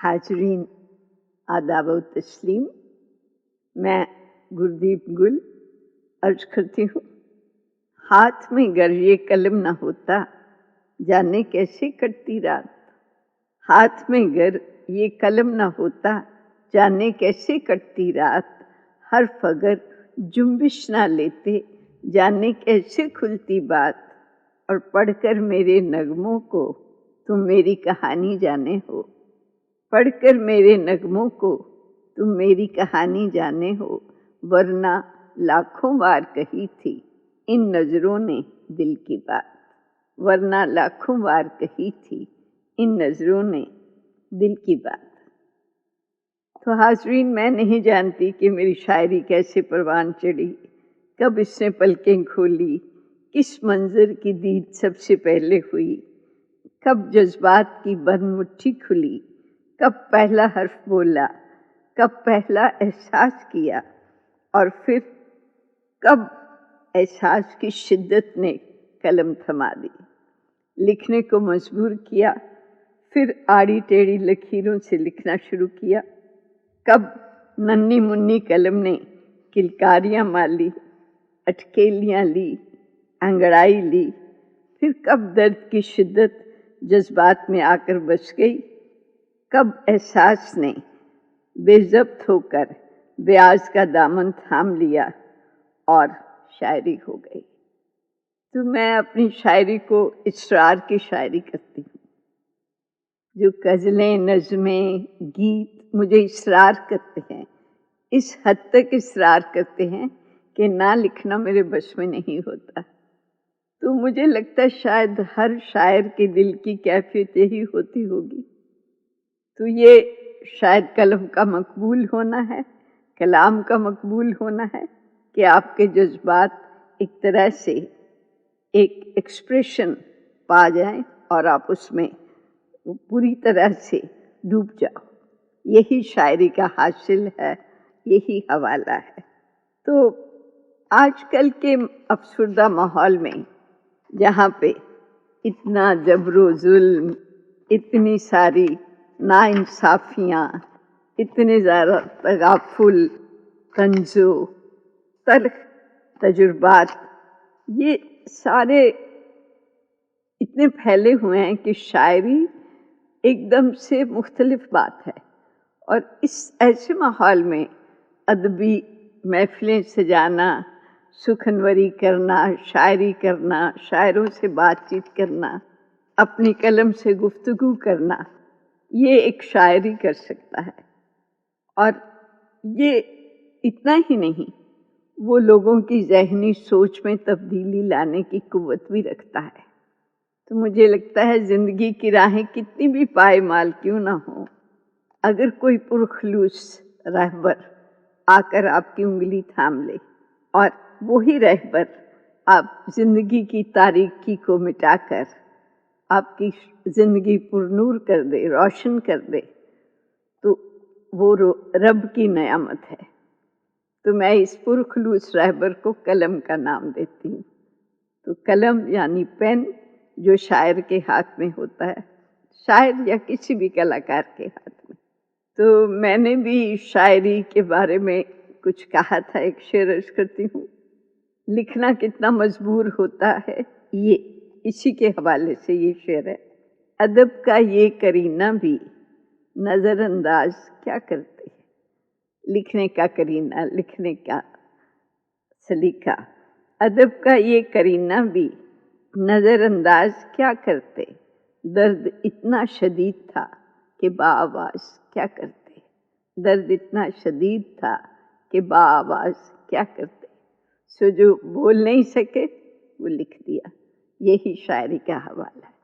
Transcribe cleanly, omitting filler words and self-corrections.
हाजरीन आदाब व तस्लीम। मैं गुरदीप गुल अर्ज करती हूँ। हाथ में गर ये कलम न होता, जाने कैसे कटती रात। हाथ में गर ये कलम न होता, जाने कैसे कटती रात। हर्फ अगर जुम्बिश ना लेते, जाने कैसे खुलती बात। और पढ़कर मेरे नगमों को तुम मेरी कहानी जाने हो। पढ़कर मेरे नगमों को तुम मेरी कहानी जाने हो। वरना लाखों बार कही थी इन नज़रों ने दिल की बात। वरना लाखों बार कही थी इन नज़रों ने दिल की बात। तो हाज़रीन, मैं नहीं जानती कि मेरी शायरी कैसे परवान चढ़ी, कब इसने पलकें खोली, किस मंजर की दीद सबसे पहले हुई, कब जज्बात की बंद मुट्ठी खुली, कब पहला हर्फ बोला, कब पहला एहसास किया, और फिर कब एहसास की शिद्दत ने कलम थमा दी, लिखने को मजबूर किया। फिर आड़ी टेढ़ी लकीरों से लिखना शुरू किया। कब नन्ही मुन्नी कलम ने किलकारियाँ माली, अटकेलियाँ ली, अंगड़ाई ली। फिर कब दर्द की शिद्दत जज्बात में आकर बच गई, कब एहसास ने बेज़ब्त होकर ब्याज का दामन थाम लिया और शायरी हो गई। तो मैं अपनी शायरी को इसरार की शायरी करती हूँ। जो गज़लें, नज़में, गीत मुझे इसरार करते हैं, इस हद तक इसरार करते हैं कि ना लिखना मेरे बस में नहीं होता। तो मुझे लगता है शायद हर शायर के दिल की कैफियत यही होती होगी। तो ये शायद कलम का मकबूल होना है, कलाम का मकबूल होना है कि आपके जज्बात एक तरह से एक एक्सप्रेशन पा जाएं और आप उसमें पूरी तरह से डूब जाओ। यही शायरी का हासिल है, यही हवाला है। तो आजकल के अफसरदा माहौल में, जहाँ पे इतना जबरो जुल्म, इतनी सारी नाइंसाफियाँ, इतने ज़्यादा तगाफुल, तंजो, तल्ख तजुर्बात, ये सारे इतने फैले हुए हैं कि शायरी एकदम से मुख्तलिफ बात है। और इस ऐसे माहौल में अदबी महफिलें सजाना, सुखनवरी करना, शायरी करना, शायरों से बातचीत करना, अपनी कलम से गुफ्तगू करना, ये एक शायरी कर सकता है। और ये इतना ही नहीं, वो लोगों की ज़हनी सोच में तब्दीली लाने की कुव्वत भी रखता है। तो मुझे लगता है ज़िंदगी की राहें कितनी भी पायमाल क्यों ना हो, अगर कोई पुरखलूस रहबर आकर आपकी उंगली थाम ले और वही रहबर आप ज़िंदगी की तारीकी को मिटाकर आपकी ज़िंदगी पुरनूर कर दे, रोशन कर दे, तो वो रब की नेमत है। तो मैं इस पुरखलूस रहबर को कलम का नाम देती हूँ। तो कलम यानी पेन, जो शायर के हाथ में होता है, शायर या किसी भी कलाकार के हाथ में। तो मैंने भी शायरी के बारे में कुछ कहा था, एक शेर अर्ज करती हूँ। लिखना कितना मजबूर होता है, ये इसी के हवाले से ये शेर है। अदब का ये करीना भी नज़रअंदाज क्या करते हैं। लिखने का करीना, लिखने का सलीका, अदब का ये करीना भी नज़रअंदाज क्या करते। दर्द इतना शदीद था कि बाआवाज़ क्या करते। दर्द इतना शदीद था कि बाआवाज़ क्या करते। सो जो बोल नहीं सके वो लिख दिया। यही शायरी का हवाला है।